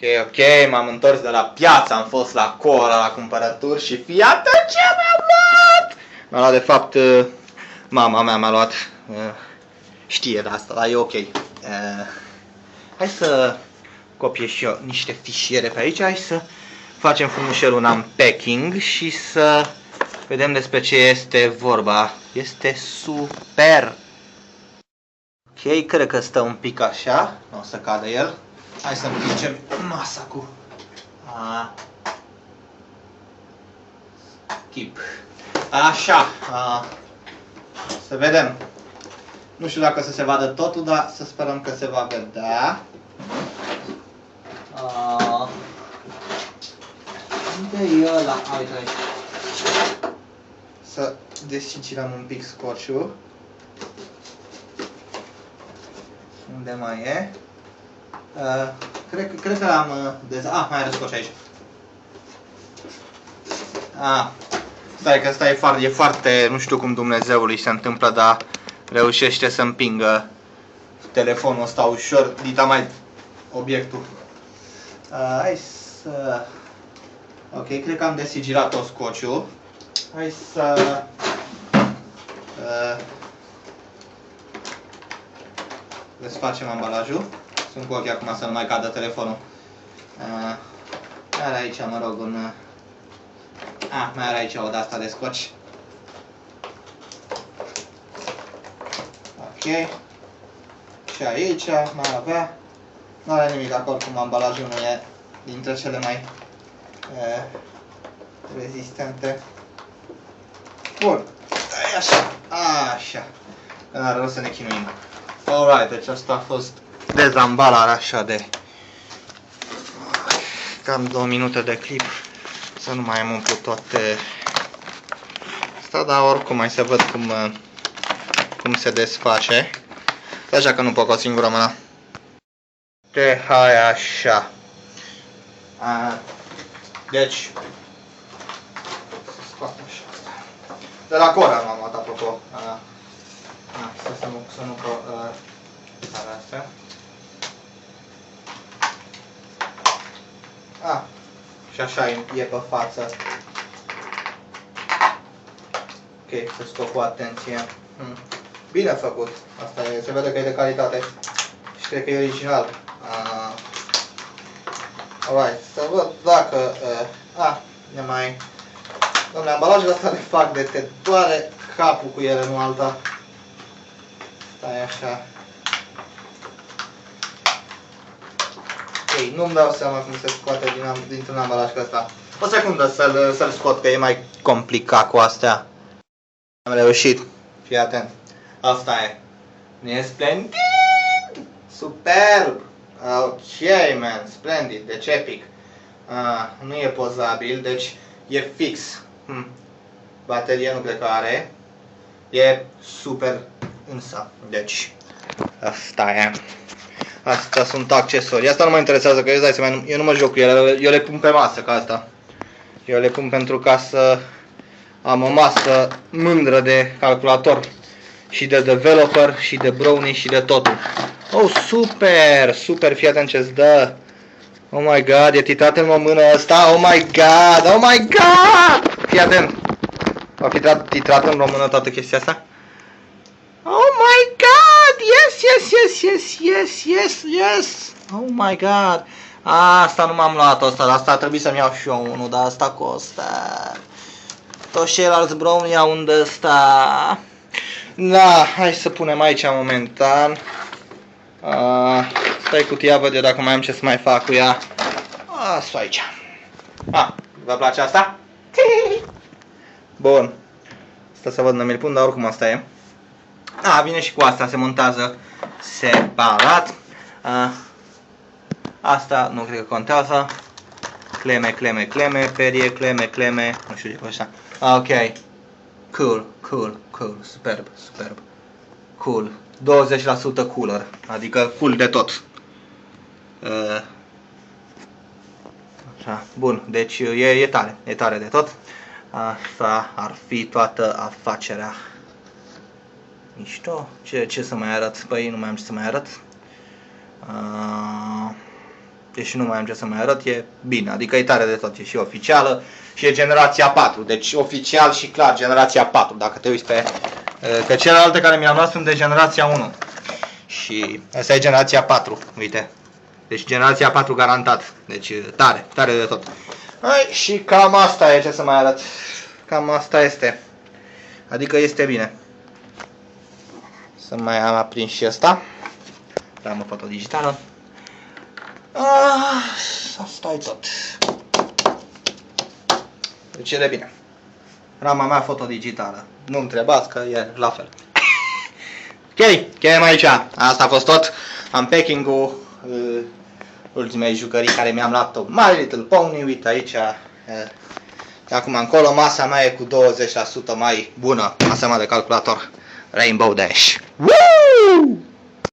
Ok, m-am întors de la piață, am fost la Cora la cumpărături și iată ce mi-am luat! Mi-a luat de fapt, mama mea mi-a luat, știe de asta, dar e ok. Hai să copiez și eu niște fișiere pe aici, hai să facem frumușel un unpacking și să vedem despre ce este vorba. Este super! Ok, cred că stă un pic așa, nu o să cadă el. Hai să împingem masa cu chip. Așa, să vedem. Nu știu dacă să se vadă totul, dar să sperăm că se va vedea. Unde e ăla? Uite aici. Să descicilăm un pic scotch-ul. Unde mai e? Cred că l-am mai are scotch aici. Stai că ăsta e foarte, nu știu cum Dumnezeului se întâmplă, dar reușește să împingă telefonul ăsta ușor, dita mai obiectul. Hai să... Ok, cred că am desigilat tot scotch-ul. Hai să... desfacem ambalajul. Sunt cu ochii acum să nu mai cadă telefonul. Mai are aici, mă rog, un... mai are aici o de-asta de scotch. Ok. Și aici mai avea. Nu are nimic acolo, cum ambalajul nu e dintre cele mai rezistente. Bun. Așa. Așa. Că n-are rost să ne chinuim. Alright, deci asta a fost dezambalarea așa de cam 2 minute de clip. Să nu mai am umplut toate asta, dar oricum mai să văd cum se desface. Așa că nu pot cu o singură mână. Hai așa. Deci să scoatem și asta. De la Cora m-am luat, apropo. Să nu astea. Și așa e pe față. Ok, să scot cu atenție. Bine făcut. Asta e, se vede că e de calitate. Și cred că e original. Alright, să văd dacă... ne mai... Dom'le, ambalajele astea le fac de te doare capul cu ele, nu alta. Stai așa. Ok, nu-mi dau seama cum se scoate dintr-un ambalaj ca ăsta. O secundă să-l scot, că e mai complicat cu astea. Am reușit. Fii atent. Asta e. E splendid! Superb! Ok, man, splendid, deci epic. Nu e pozabil, deci e fix. Baterie nu cred că are. E super însă. Deci, asta e. Astea sunt accesorii. Asta nu mă interesează, că eu nu mă joc cu ele. Eu le pun pe masă ca asta. Eu le pun pentru ca să am o masă mândră de calculator. Și de developer, și de brownie, și de totul. Oh, super! Super, fii atent ce-ți dă. Oh my god, e titrat în o mână ăsta. Oh my god! Oh my god! Fii atent. Va fi titrat în română toată chestia asta? Oh my god! Yes, yes, yes, yes, yes, yes, yes! Oh my god! Asta nu m-am luat ăsta, dar asta trebuie să-mi iau și eu unul, dar asta costă. Toți ceilalți brownie au un de ăsta. Da, hai să punem aici momentan. Stai cutia, văd eu dacă mai am ce să mai fac cu ea. Asta aici. Vă place asta? Bun. Asta să văd unde mi-l pun, dar oricum asta e. Vine și cu asta, se montează separat. Asta nu cred că contează. Cleme, cleme, cleme, perie, cleme, cleme, nu știu ce cu așa. Ok. Cool, cool, cool, superb, superb. Cool. 20% cooler, adică cool de tot. Așa, bun, deci e tare de tot. Asta ar fi toată afacerea. Mișto. Ce să mai arăt? Păi nu mai am ce să mai arăt. Deși nu mai am ce să mai arăt, e bine, adică e tare de tot, e și oficială și e generația 4, deci oficial și clar generația 4, dacă te uiți pe... Că celelalte care mi-am luat sunt de generația 1 și asta e generația 4, uite, deci generația 4 garantat, deci tare, tare de tot. Și cam asta e, ce să mai arăt, cam asta este, adică este bine. Să mai am aprins și ăsta, ramă fotodigitală. Asta e tot. Deci e de bine. Rama mea fotodigitală. Nu întrebați că e la fel. Ok, chem aici. Asta a fost tot. Unpacking-ul ultimei jucării care mi-am luat-o. My Little Pony, uite aici. De acum încolo masa mea e cu 20% mai bună. Masa mea de calculator Rainbow Dash. Woo!